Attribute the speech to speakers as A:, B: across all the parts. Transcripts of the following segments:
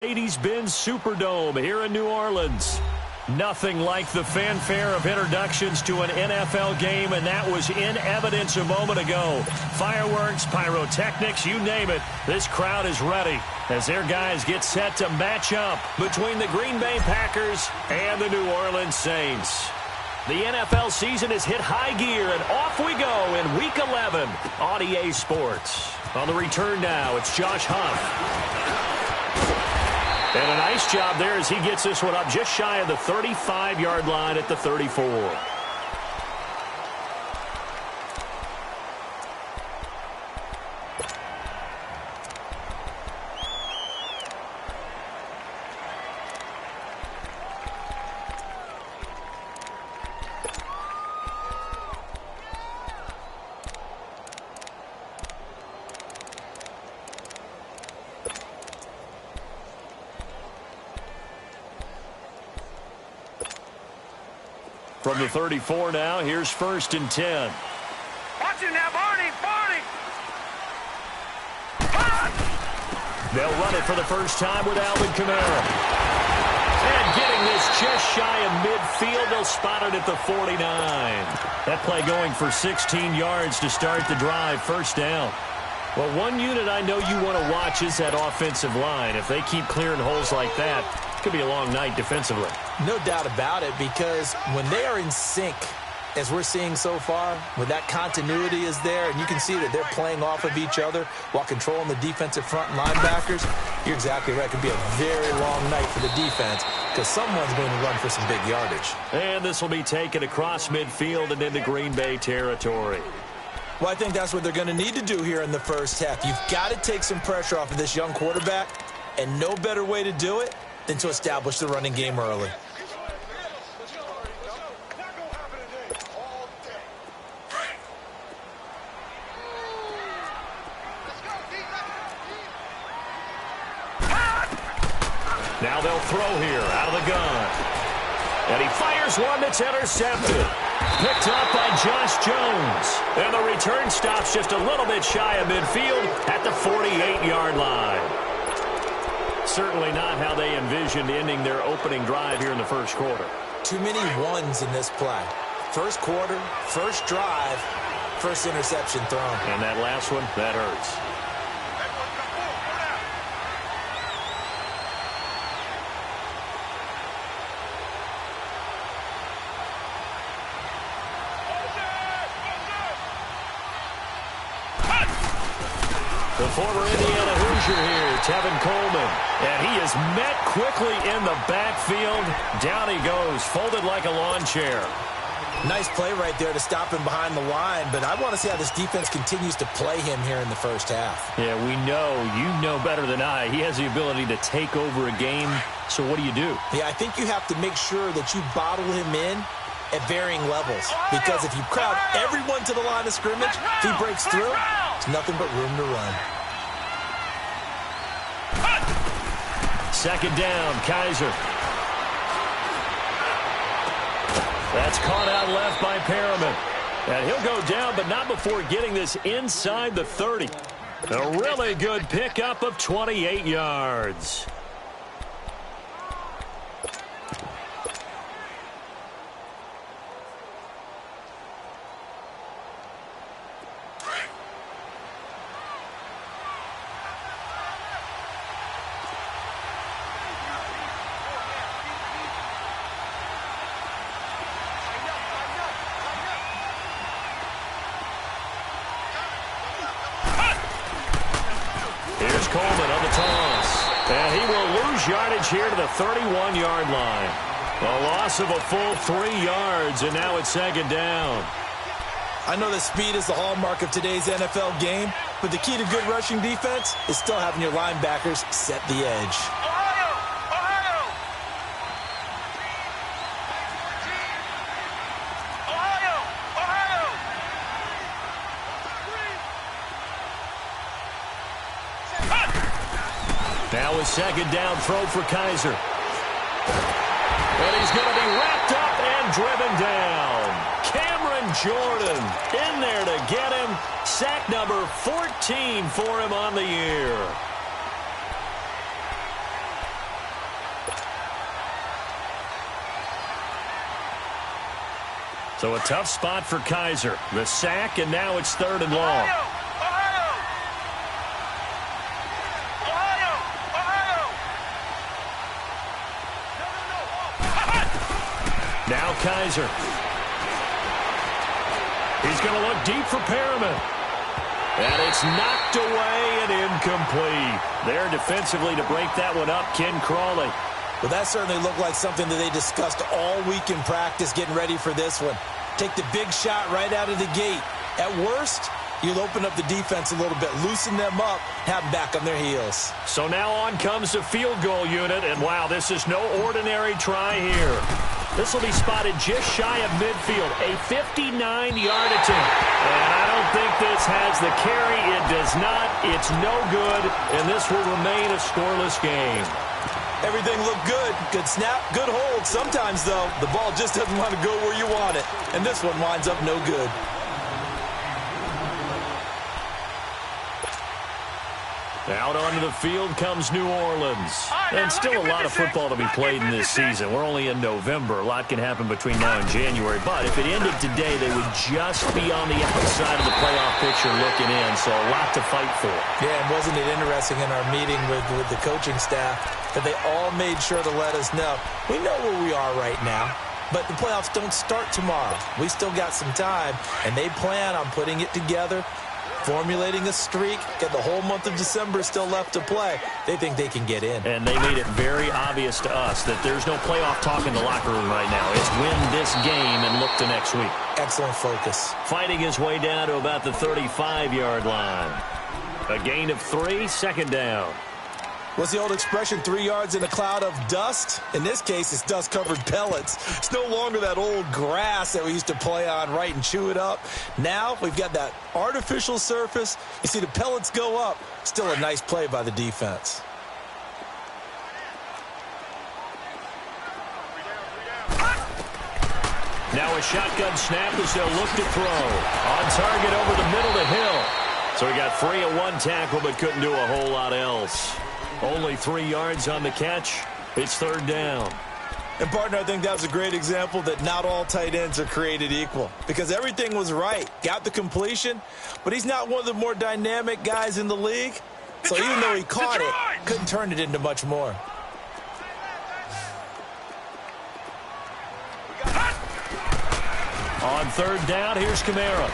A: Mercedes-Benz Superdome here in New Orleans. Nothing like the fanfare of introductions to an NFL game, and that was in evidence a moment ago. Fireworks, pyrotechnics, you name it. This crowd is ready as their guys get set to match up between the Green Bay Packers and the New Orleans Saints. The NFL season has hit high gear, and off we go in Week 11 on EA Sports. On the return now, it's Josh Huff. And a nice job there as he gets this one up just shy of the 35-yard line at the 34. From the 34 now, here's 1st and 10.
B: Watch him now, Barney!
A: They'll run it for the first time with Alvin Kamara. And getting this just shy of midfield, they'll spot it at the 49. That play going for 16 yards to start the drive, first down. Well, one unit I know you want to watch is that offensive line. If they keep clearing holes like that, it could be a long night defensively.
C: No doubt about it, because when they are in sync, as we're seeing so far, when that continuity is there, and you can see that they're playing off of each other while controlling the defensive front linebackers, you're exactly right. It could be a very long night for the defense because someone's going to run for some big yardage.
A: And this will be taken across midfield and into Green Bay territory.
C: Well, I think that's what they're going to need to do here in the first half. You've got to take some pressure off of this young quarterback, and no better way to do it than to establish the running game early.
A: Now they'll throw here out of the gun. And he fires one that's intercepted. Picked up by Josh Jones. And the return stops just a little bit shy of midfield at the 48-yard line. Certainly not how they envisioned ending their opening drive here in the first quarter.
C: Too many ones in this play. First quarter, first drive, first interception thrown.
A: And that last one, that hurts. The former Indiana Hoosier here, Tevin Coleman. And he is met quickly in the backfield. Down he goes, folded like a lawn chair.
C: Nice play right there to stop him behind the line, but I want to see how this defense continues to play him here in the first half.
A: Yeah, we know. You know better than I. He has the ability to take over a game. So what do you do?
C: Yeah, I think you have to make sure that you bottle him in at varying levels. Because if you crowd everyone to the line of scrimmage, if he breaks through, it's nothing but room to run.
A: Second down, Kaiser. That's caught out left by Perriman. And he'll go down, but not before getting this inside the 30. A really good pickup of 28 yards. Coleman on the toss. And he will lose yardage here to the 31-yard line. A loss of a full 3 yards, and now it's second down.
C: I know that speed is the hallmark of today's NFL game, but the key to good rushing defense is still having your linebackers set the edge.
A: Now a second down throw for Kaiser. And he's going to be wrapped up and driven down. Cameron Jordan in there to get him. Sack number 14 for him on the year. So a tough spot for Kaiser. The sack, and now it's 3rd and long. Now Kaiser. He's going to look deep for Perriman. And it's knocked away and incomplete. There defensively to break that one up, Ken Crawley.
C: Well, that certainly looked like something that they discussed all week in practice, getting ready for this one. Take the big shot right out of the gate. At worst, you'll open up the defense a little bit, loosen them up, have them back on their heels.
A: So now on comes the field goal unit, and wow, this is no ordinary try here. This will be spotted just shy of midfield, a 59-yard attempt. And I don't think this has the carry. It does not. It's no good, and this will remain a scoreless game.
C: Everything looked good. Good snap, good hold. Sometimes, though, the ball just doesn't want to go where you want it. And this one winds up no good.
A: Out onto the field comes New Orleans. And still a lot of football to be played in this season. We're only in November. A lot can happen between now and January. But if it ended today, they would just be on the outside of the playoff picture looking in. So a lot to fight for.
C: Yeah, and wasn't it interesting in our meeting with the coaching staff that they all made sure to let us know, we know where we are right now, but the playoffs don't start tomorrow. We still got some time, and they plan on putting it together, formulating a streak, get the whole month of December still left to play. They think they can get in.
A: And they made it very obvious to us that there's no playoff talk in the locker room right now. It's win this game and look to next week.
C: Excellent focus.
A: Fighting his way down to about the 35-yard line. A gain of 3, 2nd down.
C: What's the old expression, 3 yards in a cloud of dust? In this case, it's dust-covered pellets. It's no longer that old grass that we used to play on, right, and chew it up. Now we've got that artificial surface. You see the pellets go up. Still a nice play by the defense.
A: Now a shotgun snap as they'll look to throw. On target over the middle to Hill. So he got free of one tackle but couldn't do a whole lot else. Only 3 yards on the catch. It's 3rd down.
C: And, partner, I think that was a great example that not all tight ends are created equal because everything was right. Got the completion, but he's not one of the more dynamic guys in the league. So even though he caught it, couldn't turn it into much more.
A: On 3rd down, here's Kamara.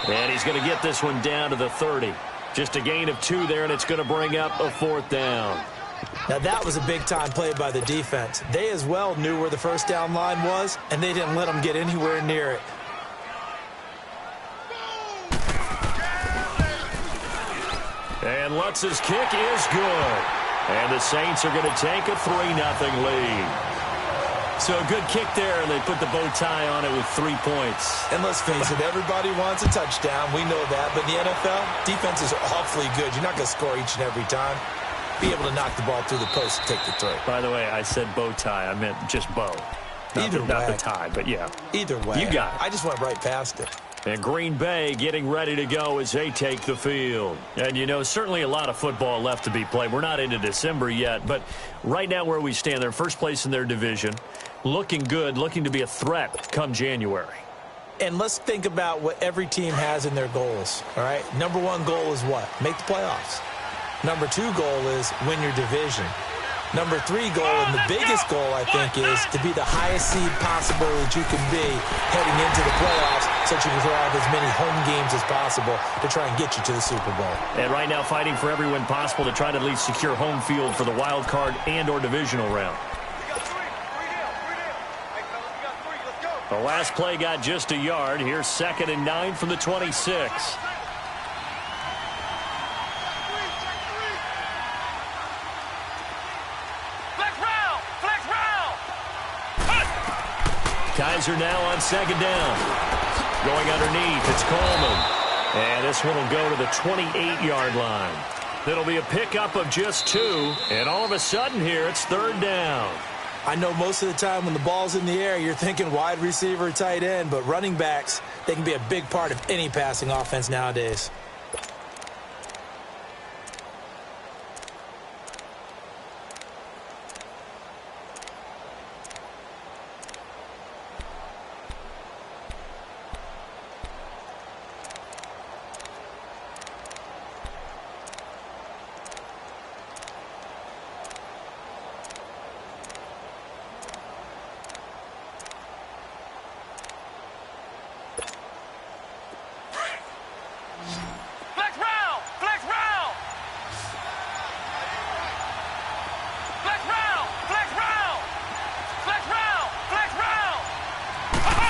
A: And he's going to get this one down to the 30. Just a gain of 2 there, and it's going to bring up a 4th down.
C: Now, that was a big-time play by the defense. They as well knew where the first down line was, and they didn't let them get anywhere near it.
A: And Lutz's kick is good. And the Saints are going to take a 3-0 lead. So a good kick there, and they put the bow tie on it with 3 points.
C: And let's face it, everybody wants a touchdown. We know that. But in the NFL, defenses are awfully good. You're not going to score each and every time. Be able to knock the ball through the post and take the throw.
A: By the way, I said bow tie. I meant just bow. Not the tie, but yeah.
C: Either way.
A: You got it.
C: I just went right past it.
A: And Green Bay getting ready to go as they take the field. And, you know, certainly a lot of football left to be played. We're not into December yet, but right now where we stand, they're first place in their division, looking good, looking to be a threat come January.
C: And let's think about what every team has in their goals, all right? Number 1 goal is what? Make the playoffs. Number 2 goal is win your division. Number 3 goal, and the biggest goal, I think, is to be the highest seed possible that you can be heading into the playoffs so that you can have as many home games as possible to try and get you to the Super Bowl.
A: And right now fighting for every win possible to try to at least secure home field for the wild card and or divisional round. The last play got just a yard. Here's 2nd and 9 from the 26. Kaiser now on 2nd down. Going underneath, it's Coleman. And this one will go to the 28-yard line. It'll be a pickup of just 2. And all of a sudden here, it's 3rd down.
C: I know most of the time when the ball's in the air, you're thinking wide receiver, tight end, but running backs, they can be a big part of any passing offense nowadays.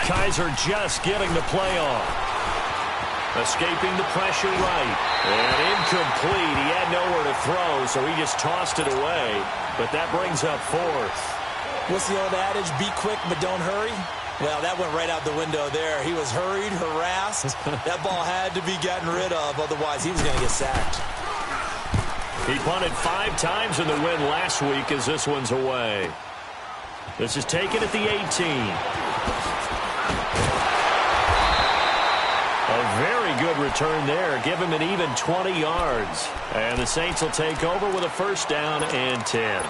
A: Kaiser just getting the play off. Escaping the pressure right. And incomplete. He had nowhere to throw, so he just tossed it away. But that brings up fourth.
C: What's the old adage? Be quick, but don't hurry. Well, that went right out the window there. He was hurried, harassed. That ball had to be gotten rid of. Otherwise, he was going to get sacked.
A: He punted 5 times in the win last week as this one's away. This is taken at the 18. A very good return there. Give him an even 20 yards. And the Saints will take over with a first down and 10.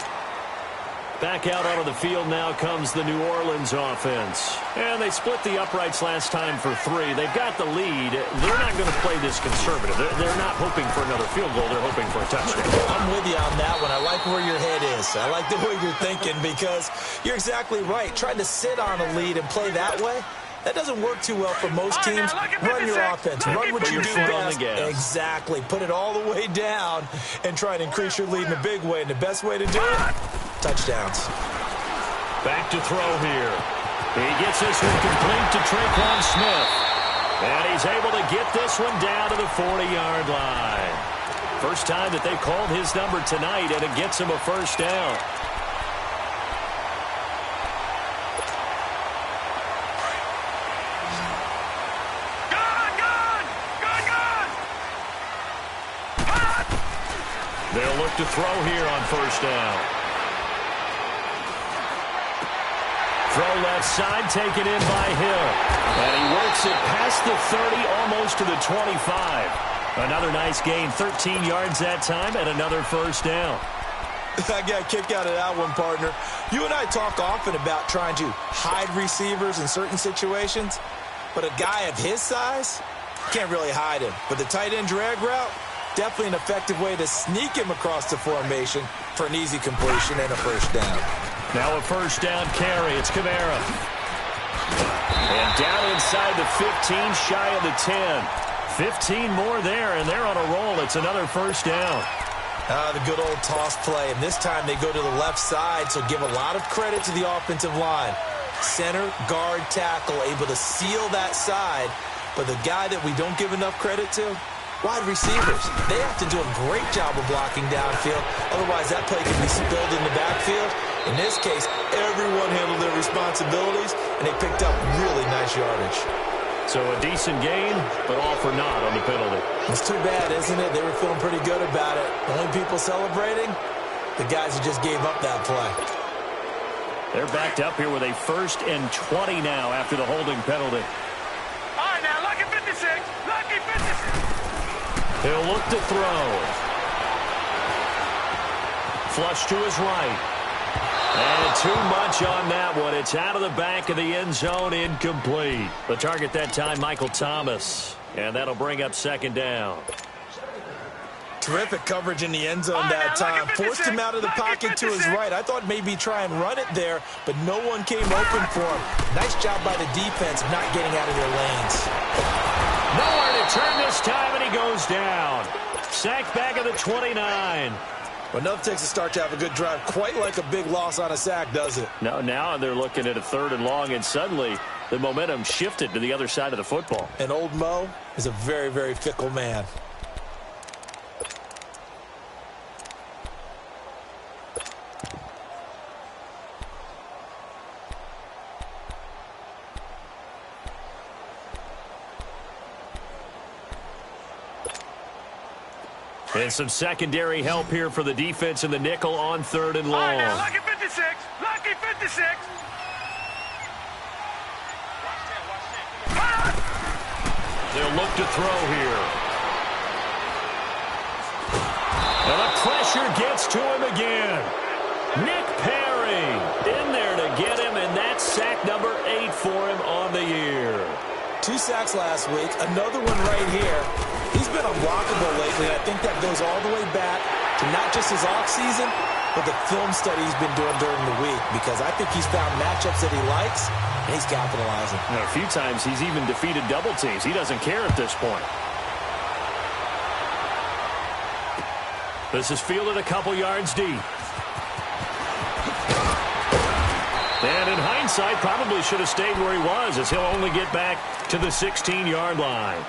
A: Back out onto the field now comes the New Orleans offense. And they split the uprights last time for 3. They've got the lead. They're not going to play this conservative. They're not hoping for another field goal. They're hoping for a touchdown.
C: I'm with you on that one. I like where your head is. I like the way you're thinking because you're exactly right. Trying to sit on a lead and play that way, that doesn't work too well for most teams. Run your offense. Run what you do best. Exactly. Put it all the way down and try and increase your lead in a big way. And the best way to do it, touchdowns.
A: Back to throw here. He gets this one complete to Traquan Smith. And he's able to get this one down to the 40-yard line. First time that they've called his number tonight, and it gets him a first down. They'll look to throw here on first down. Throw left side, taken in by Hill. And he works it past the 30, almost to the 25. Another nice gain, 13 yards that time, and another first down.
C: I got a kick out of that one, partner. You and I talk often about trying to hide receivers in certain situations, but a guy of his size, can't really hide him. But the tight end drag route, definitely an effective way to sneak him across the formation for an easy completion and a first down.
A: Now a first down carry. It's Kamara. And down inside the 15, shy of the 10. 15 more there, and they're on a roll. It's another first down.
C: The good old toss play, and this time they go to the left side, so give a lot of credit to the offensive line. Center, guard, tackle, able to seal that side. But the guy that we don't give enough credit to, wide receivers. They have to do a great job of blocking downfield. Otherwise, that play can be spilled in the backfield. In this case, everyone handled their responsibilities, and they picked up really nice yardage.
A: So a decent gain, but all for naught on the penalty.
C: It's too bad, isn't it? They were feeling pretty good about it. The only people celebrating, the guys who just gave up that play.
A: They're backed up here with a 1st and 20 now after the holding penalty.
B: All right, now, lucky 56. Lucky 56.
A: He'll look to throw. Flush to his right. And too much on that one. It's out of the back of the end zone, incomplete. The target that time, Michael Thomas. And that'll bring up second down.
C: Terrific coverage in the end zone that time. Forced him out of the pocket to his right. I thought maybe try and run it there, but no one came open for him. Nice job by the defense of not getting out of their lanes.
A: Nowhere to turn this time, and he goes down. Sacked back at the 29.
C: Well, enough takes a start to have a good drive. Quite like a big loss on a sack, does it?
A: No, now they're looking at a 3rd and long, and suddenly the momentum shifted to the other side of the football.
C: And old Mo is a very, very fickle man.
A: And some secondary help here for the defense in the nickel on 3rd and long.
B: All right, now, lucky 56. Lucky 56.
A: They'll look to throw here. And the pressure gets to him again. Nick Perry in there to get him, and that's sack number 8 for him on the year.
C: 2 sacks last week, another one right here. He's been unblockable lately, and I think that goes all the way back to not just his offseason, but the film study he's been doing during the week, because I think he's found matchups that he likes, and he's capitalizing.
A: A few times he's even defeated double teams. He doesn't care at this point. This is fielded a couple yards deep. And in hindsight, probably should have stayed where he was, as he'll only get back to the 16-yard line.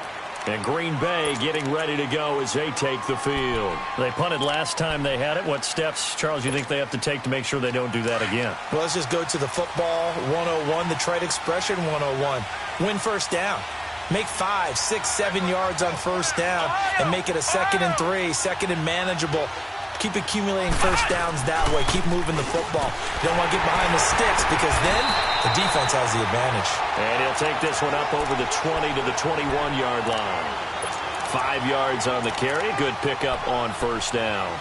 A: And Green Bay getting ready to go as they take the field. They punted last time they had it. What steps, Charles, you think they have to take to make sure they don't do that again?
C: Well, let's just go to the football 101, the trade expression 101. Win first down. Make 5, 6, 7 yards on first down and make it a 2nd and 3, 2nd and manageable. Keep accumulating first downs that way. Keep moving the football. You don't want to get behind the sticks because then the defense has the advantage.
A: And he'll take this one up over the 20 to the 21-yard line. 5 yards on the carry. Good pickup on first down.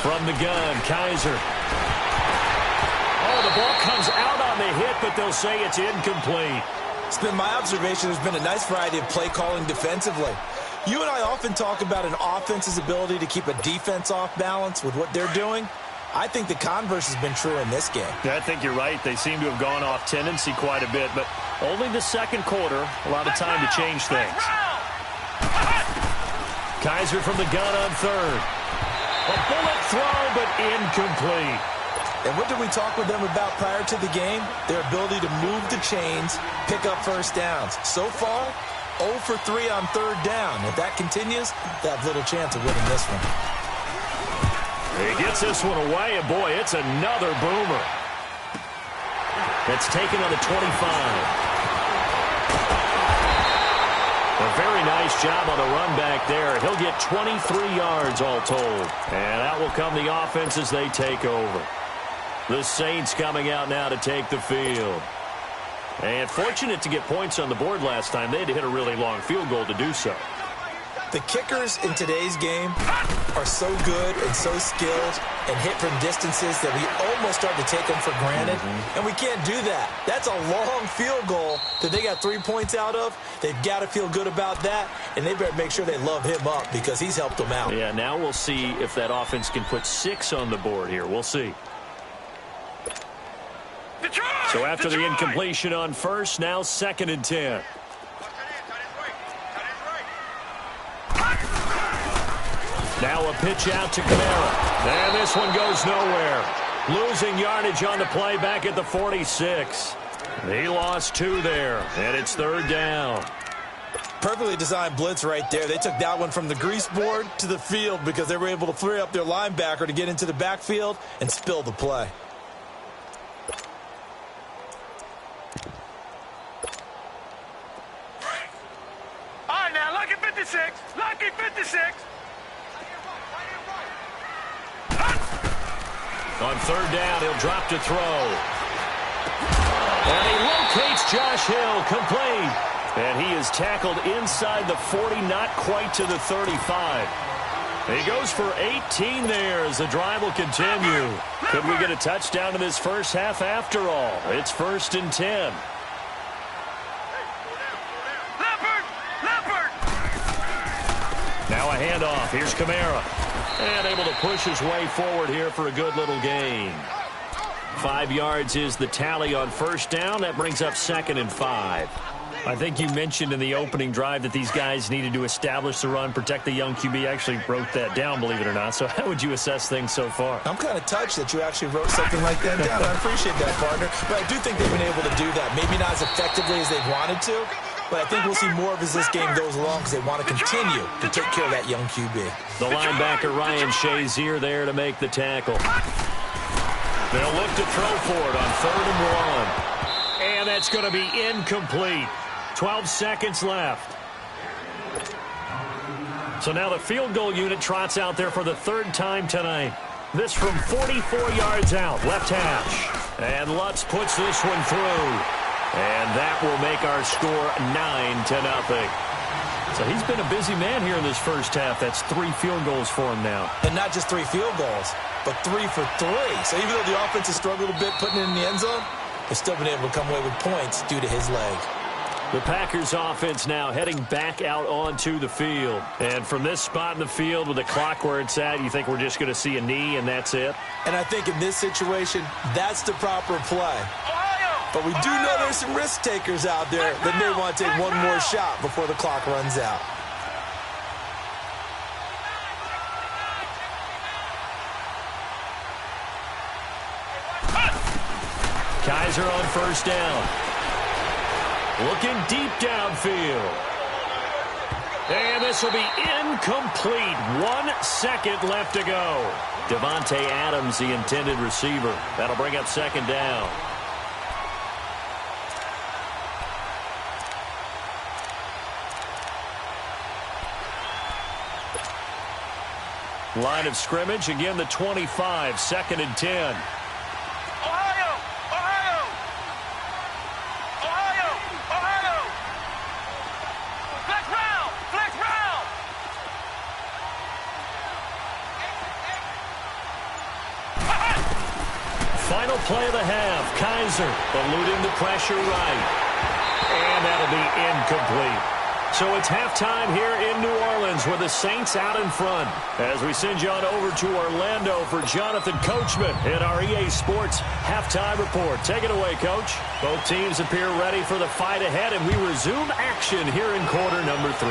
A: From the gun, Kaiser. Oh, the ball comes out on the hit, but they'll say it's incomplete.
C: It's been my observation there's been a nice variety of play calling defensively. You and I often talk about an offense's ability to keep a defense off balance with what they're doing. I think the converse has been true in this game.
A: Yeah, I think you're right. They seem to have gone off tendency quite a bit, but only the second quarter, a lot of time to change things. Kaiser from the gun on third. A bullet throw, but incomplete.
C: And what did we talk with them about prior to the game? Their ability to move the chains, pick up first downs. So far, 0 for 3 on third down. If that continues, they have little chance of winning this one.
A: He gets this one away, and boy, it's another boomer. It's taken on the 25. A very nice job on the run back there. He'll get 23 yards all told. And out will come the offense as they take over. The Saints coming out now to take the field. And fortunate to get points on the board last time. They had to hit a really long field goal to do so.
C: The kickers in today's game are so good and so skilled and hit from distances that we almost start to take them for granted. And we can't do that. That's a long field goal that they got 3 points out of. They've got to feel good about that, and they better make sure they love him up because he's helped them out.
A: Yeah, now we'll see if that offense can put 6 on the board here. We'll see. So after the incompletion on first, now 2nd and 10. Now a pitch out to Kamara. And this one goes nowhere. Losing yardage on the play back at the 46. He lost 2 there, and it's third down.
C: Perfectly designed blitz right there. They took that one from the grease board to the field because they were able to free up their linebacker to get into the backfield and spill the play.
B: All right, now, lucky 56. Lucky 56.
A: On third down, he'll drop to throw. And he locates Josh Hill, complete. And he is tackled inside the 40, not quite to the 35. He goes for 18 there as the drive will continue. Could we get a touchdown in this first half after all? It's 1st and 10. Now a handoff. Here's Kamara. And able to push his way forward here for a good little gain. 5 yards is the tally on first down. That brings up 2nd and 5. I think you mentioned in the opening drive that these guys needed to establish the run, protect the young QB. Actually wrote that down, believe it or not. So how would you assess things so far?
C: I'm kind of touched that you actually wrote something like that down. I appreciate that, partner. But I do think they've been able to do that. Maybe not as effectively as they wanted to. But I think we'll see more of as this game goes along because they want to continue to take care of that young QB.
A: The linebacker, Ryan Shazier, there to make the tackle. They'll look to throw for it on 3rd and 1. And that's going to be incomplete. 12 seconds left. So now the field goal unit trots out there for the 3rd time tonight. This from 44 yards out, left hash. And Lutz puts this one through. And that will make our score 9-0. So he's been a busy man here in this first half. That's 3 field goals for him now.
C: And not just 3 field goals, but 3 for 3. So even though the offense has struggled a bit putting it in the end zone, they've still been able to come away with points due to his leg.
A: The Packers offense now heading back out onto the field. And from this spot in the field with the clock where it's at, you think we're just going to see a knee and that's it?
C: And I think in this situation, that's the proper play. But we do know there's some risk takers out there that may want to take one more shot before the clock runs out.
A: Kaiser on first down. Looking deep downfield. And this will be incomplete. 1 second left to go. Devontae Adams, the intended receiver. That'll bring up second down. Line of scrimmage, again the 25, 2nd and 10. Final play of the half. Kaiser eluding the pressure right. And that'll be incomplete. So it's halftime here in New Orleans with the Saints out in front. As we send you on over to Orlando for Jonathan Coachman in our EA Sports Halftime Report. Take it away, Coach. Both teams appear ready for the fight ahead, and we resume action here in quarter number 3.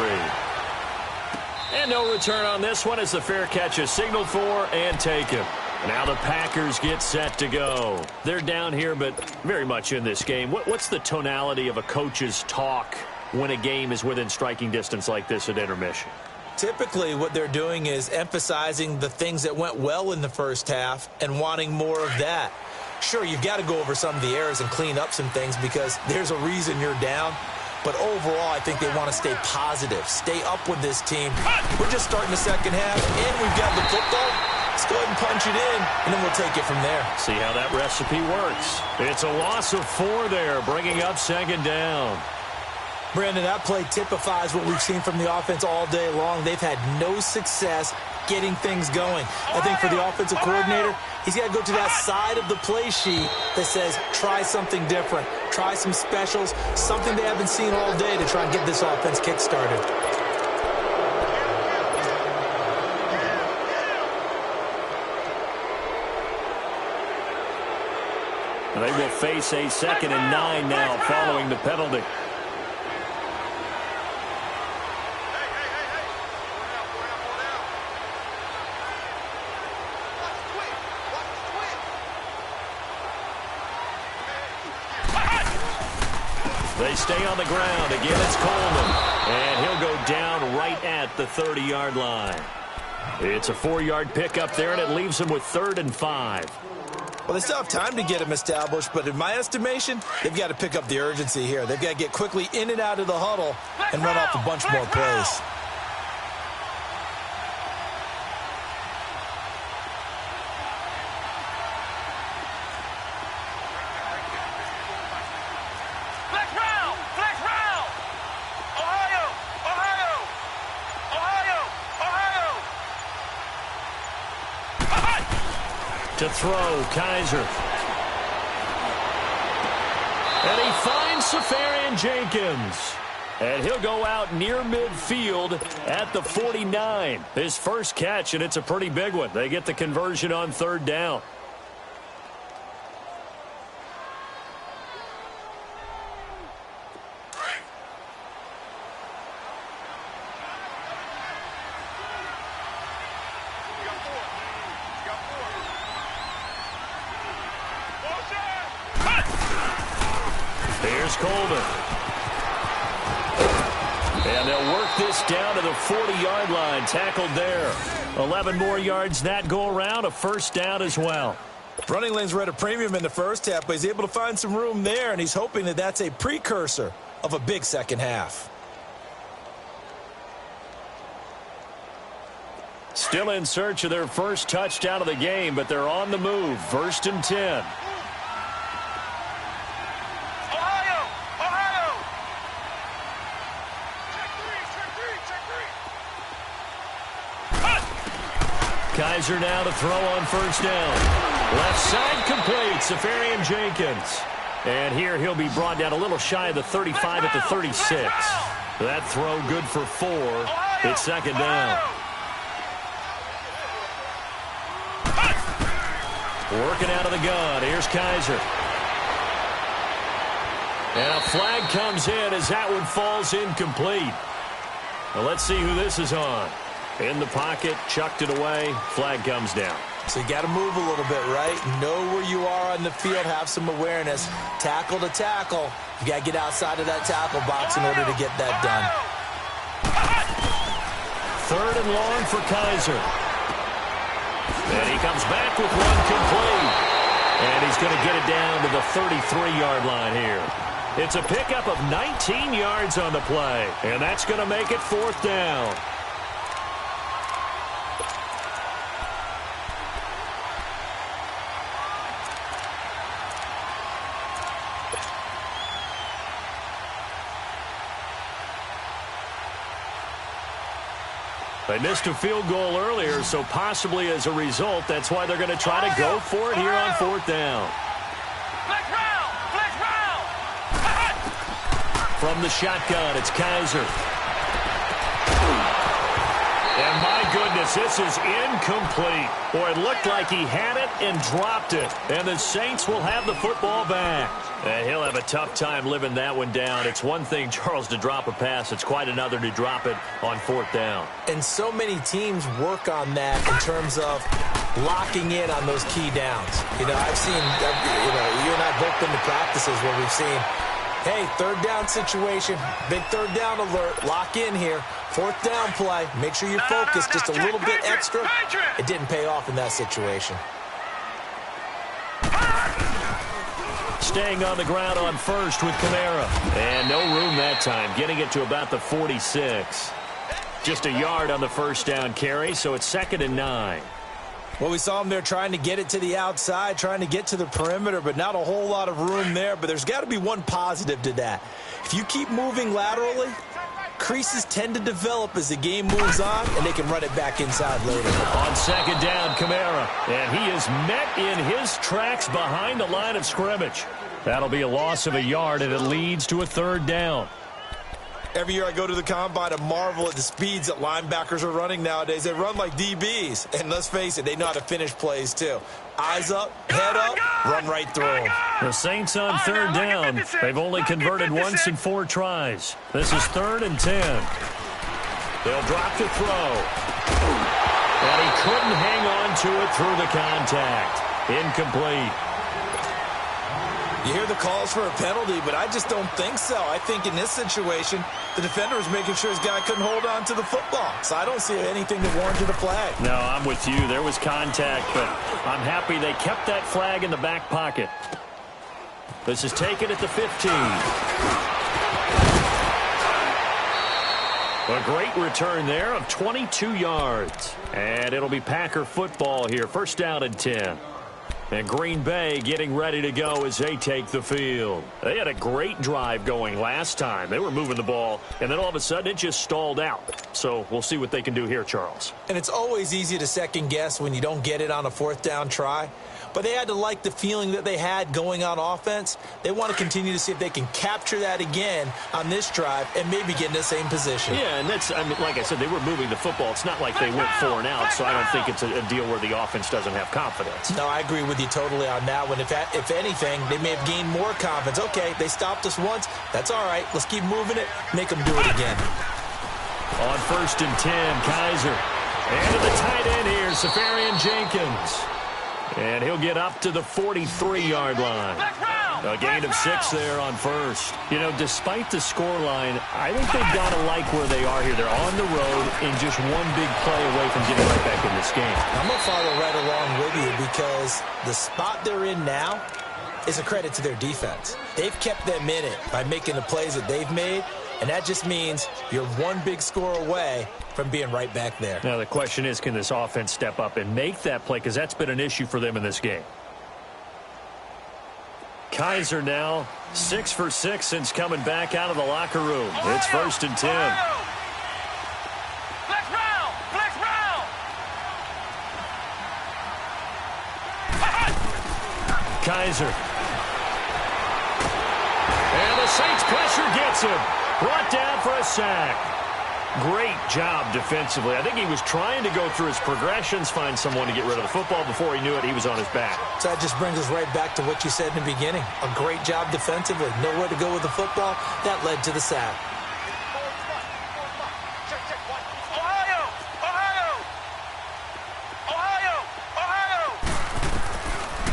A: And no return on this one as the fair catch is signaled for and taken. Now the Packers get set to go. They're down here, but very much in this game. What's the tonality of a coach's talk when a game is within striking distance like this at intermission?
C: Typically, what they're doing is emphasizing the things that went well in the first half and wanting more of that. Sure, you've got to go over some of the errors and clean up some things because there's a reason you're down. But overall, I think they want to stay positive, stay up with this team. We're just starting the second half, and we've got the football. Let's go ahead and punch it in, and then we'll take it from there.
A: See how that recipe works. It's a loss of 4 there, bringing up second down.
C: Brandon, that play typifies what we've seen from the offense all day long. They've had no success getting things going. I think for the offensive coordinator, he's got to go to that side of the play sheet that says, try something different, try some specials, something they haven't seen all day to try and get this offense kick-started.
A: They will face a 2nd and 9 now following the penalty. They stay on the ground. Again, it's Coleman. And he'll go down right at the 30-yard line. It's a 4-yard pickup there, and it leaves him with 3rd and 5.
C: Well, they still have time to get him established, but in my estimation, they've got to pick up the urgency here. They've got to get quickly in and out of the huddle and run off a bunch more plays.
A: To throw, Kaiser. And he finds Safarian Jenkins. And he'll go out near midfield at the 49. His first catch, and it's a pretty big one. They get the conversion on 3rd down. Here's Coleman. And they'll work this down to the 40-yard line. Tackled there. 11 more yards that go around. A first down as well.
C: Running lanes were at a premium in the first half, but he's able to find some room there, and he's hoping that that's a precursor of a big second half.
A: Still in search of their first touchdown of the game, but they're on the move. 1st and 10. Kaiser now to throw on 1st down. Left side complete. Safarian Jenkins. And here he'll be brought down a little shy of the 35 at the 36. That throw good for 4. It's second down. Working out of the gun. Here's Kaiser. And a flag comes in as that one falls incomplete. Well, let's see who this is on. In the pocket, chucked it away. Flag comes down.
C: So you got to move a little bit, right? Know where you are on the field. Have some awareness. Tackle to tackle. You got to get outside of that tackle box in order to get that done.
A: Third and long for Kaiser. And he comes back with one complete. And he's going to get it down to the 33-yard line here. It's a pickup of 19 yards on the play. And that's going to make it 4th down. They missed a field goal earlier, so possibly as a result, that's why they're going to try to go for it here on 4th down. From the shotgun, it's Kaiser. And my goodness, this is incomplete. Boy, it looked like he had it and dropped it. And the Saints will have the football back. And he'll have a tough time living that one down. It's one thing, Charles, to drop a pass. It's quite another to drop it on 4th down.
C: And so many teams work on that in terms of locking in on those key downs. You know, I've seen, you and I both been to practices where we've seen, hey, 3rd down situation, big 3rd down alert, lock in here. 4th down play, make sure you focus just a little bit extra. It didn't pay off in that situation.
A: Staying on the ground on first with Kamara. And no room that time, getting it to about the 46. Just a yard on the first down carry, so it's 2nd and 9.
C: Well, we saw him there trying to get it to the outside, trying to get to the perimeter, but not a whole lot of room there. But there's got to be one positive to that. If you keep moving laterally, creases tend to develop as the game moves on, and they can run it back inside later.
A: On 2nd down, Kamara. And he is met in his tracks behind the line of scrimmage. That'll be a loss of a yard, and it leads to a 3rd down.
C: Every year I go to the combine and marvel at the speeds that linebackers are running nowadays. They run like DBs. And let's face it, they know how to finish plays too. Eyes up, head up, run right through them.
A: The Saints on 3rd down. They've only converted once in 4 tries. This is 3rd and 10. They'll drop to throw. And he couldn't hang on to it through the contact. Incomplete.
C: You hear the calls for a penalty, but I just don't think so. I think in this situation, the defender was making sure his guy couldn't hold on to the football. So I don't see anything that warranted a flag.
A: No, I'm with you. There was contact, but I'm happy they kept that flag in the back pocket. This is taken at the 15. A great return there of 22 yards. And it'll be Packer football here. 1st down and 10. And Green Bay getting ready to go as they take the field. They had a great drive going last time. They were moving the ball, and then all of a sudden it just stalled out. So we'll see what they can do here, Charles.
C: And it's always easy to second guess when you don't get it on a 4th down try. But they had to like the feeling that they had going on offense. They want to continue to see if they can capture that again on this drive and maybe get in the same position.
A: Yeah, and that's, I mean, like I said, they were moving the football. It's not like they went 4 and out, so I don't think it's a deal where the offense doesn't have confidence.
C: No, I agree with you totally on that one. If anything, they may have gained more confidence. Okay, they stopped us once. That's all right. Let's keep moving it. Make them do it again.
A: On 1st and 10, Kaiser. And to the tight end here, Safarian Jenkins. And he'll get up to the 43-yard line. A gain of 6 there on first. You know, despite the scoreline, I think they've got to like where they are here. They're on the road and just one big play away from getting right back in this game.
C: I'm going to follow right along with you because the spot they're in now is a credit to their defense. They've kept them in it by making the plays that they've made, and that just means you're one big score away from being right back there.
A: Now the question is, can this offense step up and make that play? Because that's been an issue for them in this game. Kaiser now 6 for 6 since coming back out of the locker room. It's 1st and 10.
B: Flex round! Flex round!
A: Kaiser. Saints pressure gets him. Brought down for a sack. Great job defensively. I think he was trying to go through his progressions, find someone to get rid of the football. Before he knew it, he was on his back.
C: So that just brings us right back to what you said in the beginning. A great job defensively. Nowhere to go with the football. That led to the sack.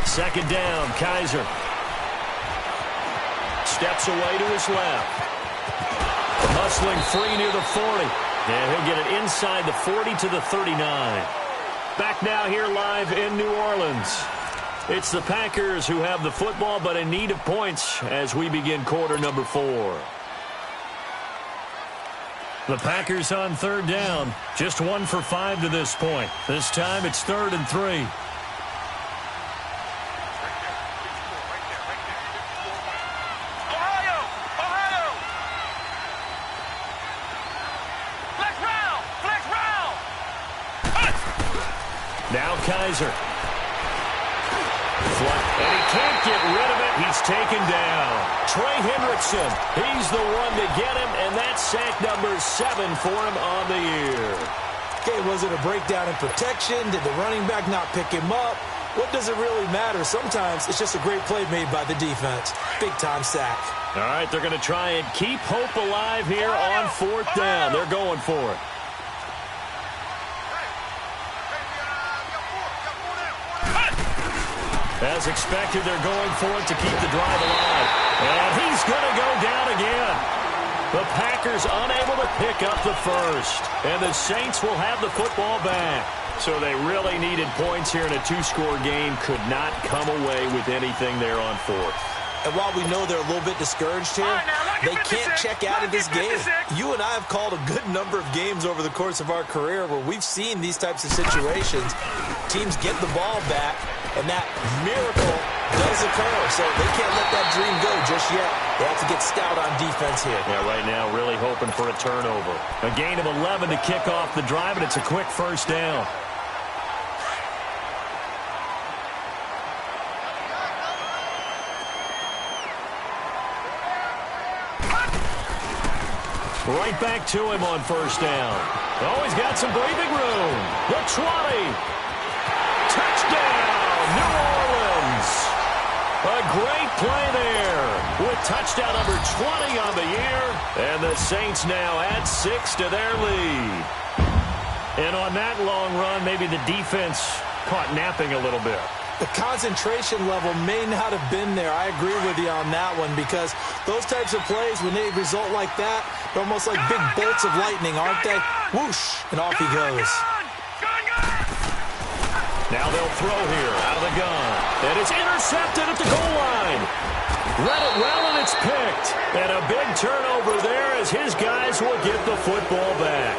A: Second down, Kaiser. Steps away to his left. Hustling free near the 40. And he'll get it inside the 40 to the 39. Back now here live in New Orleans. It's the Packers who have the football, but in need of points as we begin quarter number 4. The Packers on third down. Just 1 for 5 to this point. This time it's 3rd and 3. Now Kaiser. And he can't get rid of it. He's taken down. Trey Hendrickson. He's the one to get him, and that's sack number 7 for him on the year.
C: Okay, was it a breakdown in protection? Did the running back not pick him up? What does it really matter? Sometimes it's just a great play made by the defense. Big-time sack.
A: All right, they're going to try and keep hope alive here on 4th down. They're going for it. As expected, they're going for it to keep the drive alive. And he's going to go down again. The Packers unable to pick up the first. And the Saints will have the football back. So they really needed points here in a 2-score game. Could not come away with anything there on 4th.
C: And while we know they're a little bit discouraged here, they can't check out of this game. You and I have called a good number of games over the course of our career where we've seen these types of situations. Teams get the ball back, and that miracle does occur. So they can't let that dream go just yet. They have to get stout on defense here.
A: Yeah, right now really hoping for a turnover. A gain of 11 to kick off the drive, and it's a quick first down. Right back to him on first down. Oh, he's got some breathing room. The 20. Touchdown, New Orleans. A great play there with touchdown number 20 on the year. And the Saints now add 6 to their lead. And on that long run, maybe the defense caught napping a little bit.
C: The concentration level may not have been there. I agree with you on that one because those types of plays, when they result like that, they're almost like big bolts of lightning, aren't they? Whoosh, and off he goes.
A: Now they'll throw here out of the gun. And it's intercepted at the goal line. Read it well, and it's picked. And a big turnover there as his guys will get the football back.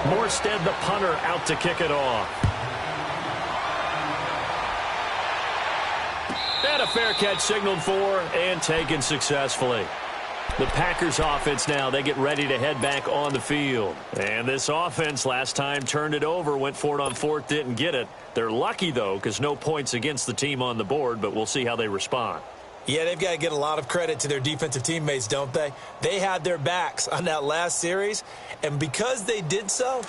A: Morstead, the punter, out to kick it off. And a fair catch signaled for and taken successfully. The Packers offense now, they get ready to head back on the field. And this offense last time turned it over, went for it on 4th, didn't get it. They're lucky, though, because no points against the team on the board, but we'll see how they respond.
C: Yeah, they've got to get a lot of credit to their defensive teammates, don't they? They had their backs on that last series, and because they did so,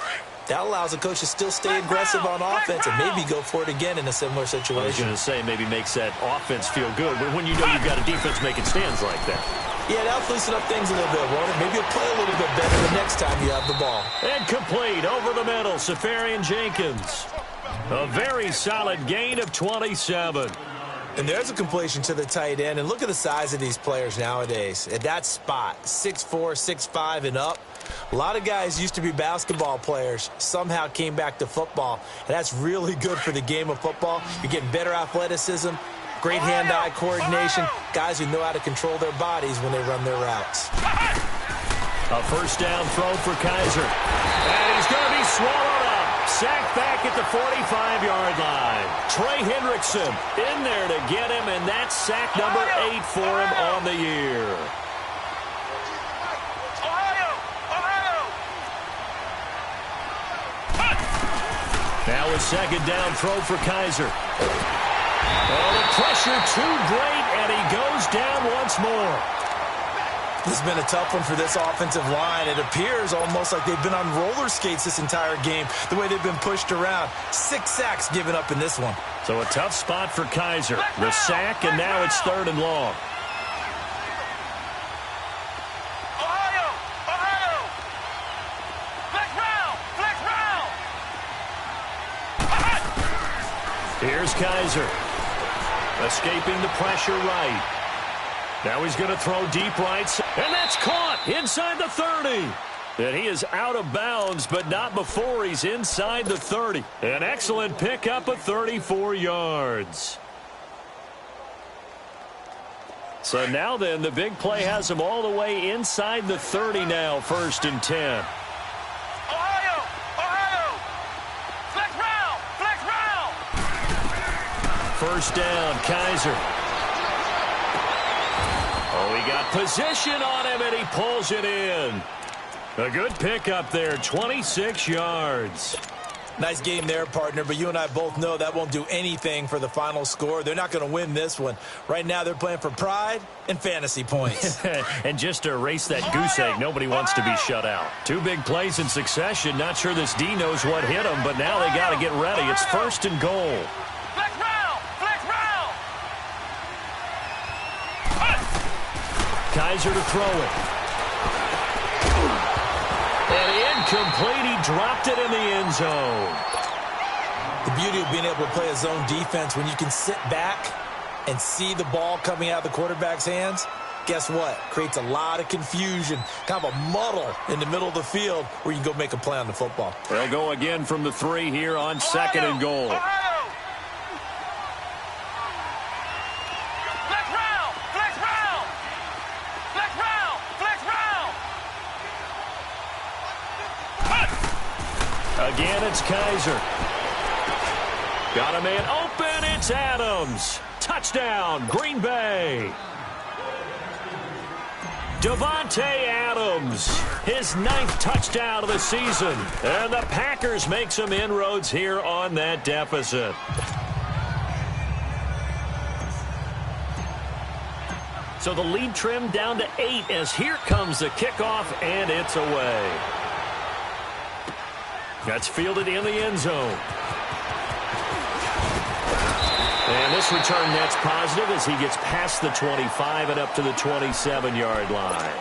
C: that allows the coach to still stay aggressive on offense and maybe go for it again in a similar situation.
A: I was going to say maybe makes that offense feel good, but when you know you've got a defense making stands like that.
C: Yeah, that'll loosen up things a little bit, won't it? Maybe you'll play a little bit better the next time you have the ball.
A: And complete over the middle, Safarian Jenkins. A very solid gain of 27.
C: And there's a completion to the tight end. And look at the size of these players nowadays. At that spot, 6'4", 6'5", and up. A lot of guys used to be basketball players, somehow came back to football. And that's really good for the game of football. You're getting better athleticism, great hand-eye coordination, guys who know how to control their bodies when they run their routes.
A: A first down throw for Kaiser. And he's going to be swallowed up. Sacked back at the 45-yard line. Trey Hendrickson in there to get him, and that's sack number 8 for him on the year. Now a second down throw for Kaiser. Oh, the pressure too great, and he goes down once more.
C: This has been a tough one for this offensive line. It appears almost like they've been on roller skates this entire game, the way they've been pushed around. 6 sacks given up in this one.
A: So a tough spot for Kaiser. The sack, and now it's 3rd and long.
B: Ohio! Flex round!
A: Here's Kaiser. Escaping the pressure right. Now he's going to throw deep right. And that's caught inside the 30. And he is out of bounds, but not before he's inside the 30. An excellent pickup of 34 yards. So now then, the big play has him all the way inside the 30 now, 1st and 10.
B: Ohio! Flex round!
A: 1st down, Kaiser. Oh, he got position on him, and he pulls it in. A good pickup there, 26 yards.
C: Nice game there, partner, but you and I both know that won't do anything for the final score. They're not going to win this one. Right now, they're playing for pride and fantasy points.
A: And just to erase that goose egg, nobody wants to be shut out. 2 big plays in succession. Not sure this D knows what hit him, but now they got to get ready. It's 1st and goal.
B: Flex round!
A: Kaiser to throw it. And incomplete. He dropped it in the end zone.
C: The beauty of being able to play a zone defense when you can sit back and see the ball coming out of the quarterback's hands, guess what? Creates a lot of confusion, kind of a muddle in the middle of the field where you can go make a play on the football.
A: They'll go again from the 3 here on 2nd and goal.
B: Ohio! Flex round!
A: Again, it's Kaiser. Got a man open. It's Adams. Touchdown, Green Bay. Davante Adams, his 9th touchdown of the season. And the Packers make some inroads here on that deficit. So the lead trimmed down to 8 as here comes the kickoff, and it's away. That's fielded in the end zone. And this return net's positive as he gets past the 25 and up to the 27-yard line.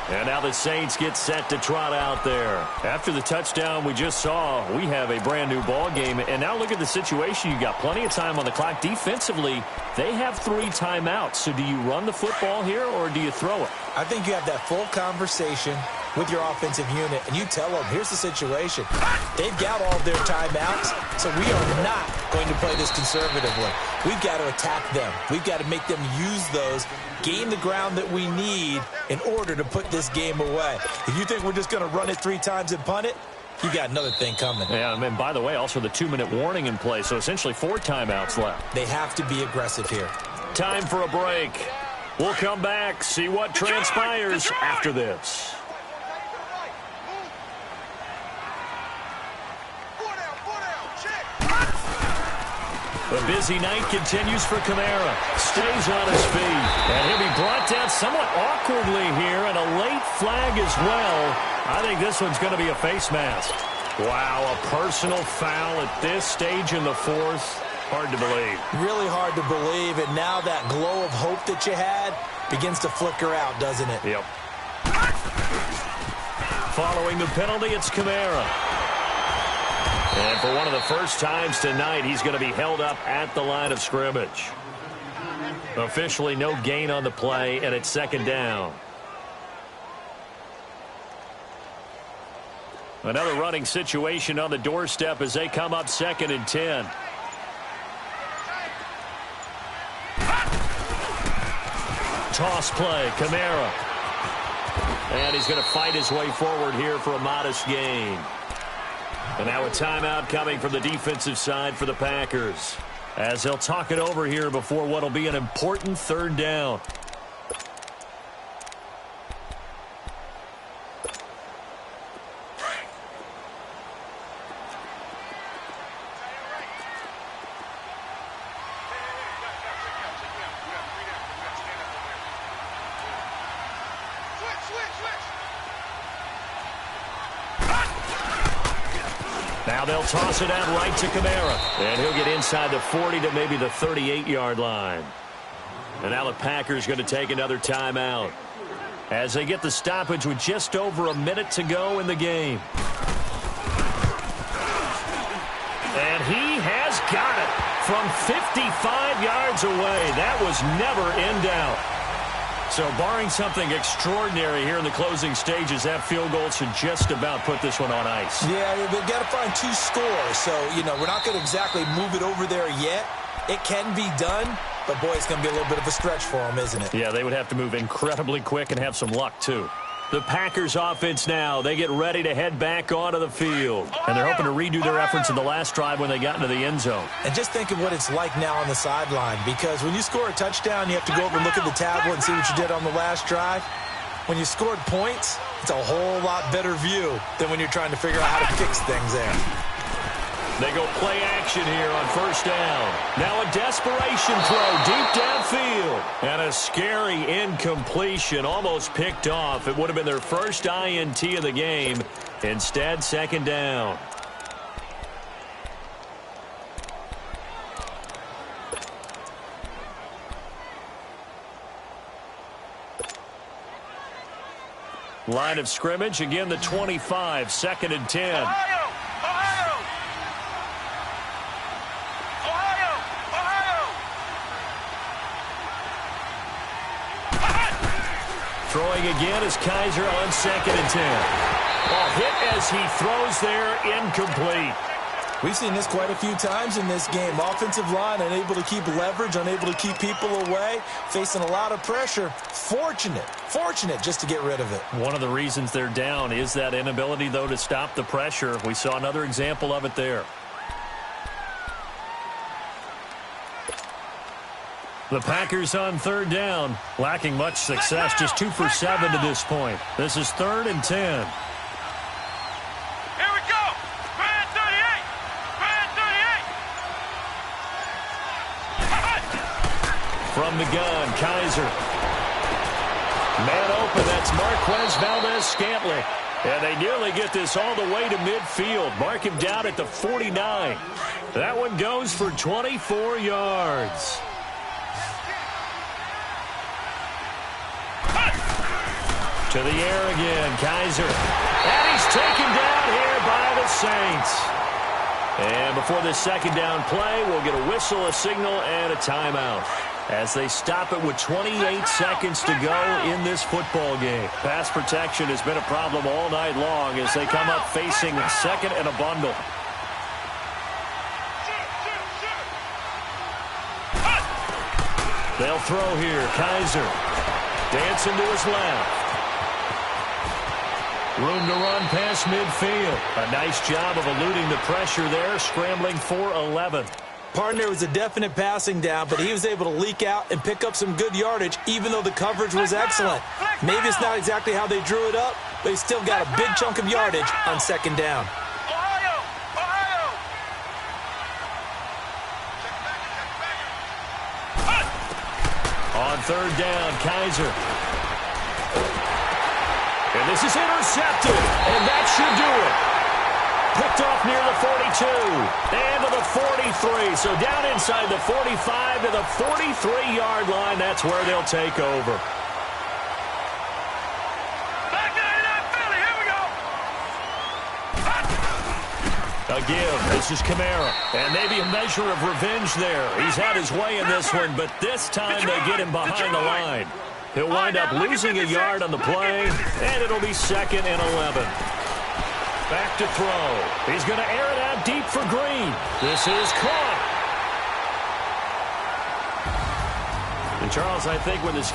A: And now the Saints get set to trot out there. After the touchdown we just saw, we have a brand-new ball game. And now look at the situation. You got plenty of time on the clock. Defensively, they have 3 timeouts. So do you run the football here or do you throw it?
C: I think you have that full conversation with your offensive unit, and you tell them, here's the situation. They've got all their timeouts, so we are not going to play this conservatively. We've got to attack them. We've got to make them use those, gain the ground that we need in order to put this game away. If you think we're just going to run it 3 times and punt it, you got another thing coming.
A: Yeah, and by the way, also the 2-minute warning in play, so essentially 4 timeouts left.
C: They have to be aggressive here.
A: Time for a break. We'll come back, see what transpires after this. The busy night continues for Kamara. Stays on his feet. And he'll be brought down somewhat awkwardly here, and a late flag as well. I think this one's going to be a face mask. Wow, a personal foul at this stage in the 4th. Hard to believe.
C: Really hard to believe, and now that glow of hope that you had begins to flicker out, doesn't it?
A: Yep. Following the penalty, it's Kamara. And for one of the first times tonight, he's going to be held up at the line of scrimmage. Officially no gain on the play, and it's 2nd down. Another running situation on the doorstep as they come up 2nd and 10. Toss play, Kamara. And he's going to fight his way forward here for a modest gain. And now a timeout coming from the defensive side for the Packers, as they'll talk it over here before what will be an important 3rd down. Now they'll toss it out right to Kamara. And he'll get inside the 40 to maybe the 38-yard line. And now the Packers going to take another timeout as they get the stoppage with just over a minute to go in the game. And he has got it from 55 yards away. That was never in doubt. So barring something extraordinary here in the closing stages, that field goal should just about put this one on ice.
C: Yeah, they've got to find 2 scores. So, we're not going to exactly move it over there yet. It can be done, but, boy, it's going to be a little bit of a stretch for them, isn't it?
A: Yeah, they would have to move incredibly quick and have some luck, too. The Packers offense now, they get ready to head back onto the field. And they're hoping to redo their efforts in the last drive when they got into the end zone.
C: And just think of what it's like now on the sideline, because when you score a touchdown, you have to go over and look at the tablet and see what you did on the last drive. When you scored points, it's a whole lot better view than when you're trying to figure out how to fix things there.
A: They go play action here on first down. Now a desperation throw deep downfield. And a scary incompletion, almost picked off. It would have been their first INT of the game. Instead, second down. Line of scrimmage, again the 25, second and 10. Throwing again is Kaiser on second and 10. Ball hit as he throws there, incomplete.
C: We've seen this quite a few times in this game. Offensive line unable to keep leverage, unable to keep people away, facing a lot of pressure. Fortunate just to get rid of it.
A: One of the reasons they're down is that inability, though, to stop the pressure. We saw another example of it there. The Packers on third down, lacking much success, just 2 for 7 to this point. This is third and 10.
B: Here we go. Man 38. Man 38.
A: From the gun, Kaiser. Man open, that's Marquez Valdez-Scantling. And they nearly get this all the way to midfield. Mark him down at the 49. That one goes for 24 yards. To the air again, Kaiser. And he's taken down here by the Saints. And before this second down play, we'll get a whistle, a signal, and a timeout as they stop it with 28 seconds to go in this football game. Pass protection has been a problem all night long as they come up facing second and a bundle. They'll throw here. Kaiser dancing to his left. Room to run past midfield. A nice job of eluding the pressure there, scrambling for 11.
C: Partner was a definite passing down, but he was able to leak out and pick up some good yardage, even though the coverage was excellent. Maybe it's not exactly how they drew it up, but he still got a big chunk of yardage on second down.
A: On third down, Kaiser. And this is intercepted, and that should do it. Picked off near the 42 and to the 43. So down inside the 45 to the 43-yard line. That's where they'll take over.
B: Back in that Philly. Here we go.
A: A give. This is Kamara. And maybe a measure of revenge there. He's had his way in this one, but this time they get him behind the line. He'll wind up losing a yard on the play, and it'll be second and 11. Back to throw. He's going to air it out deep for Green. This is caught. And Charles, I think when this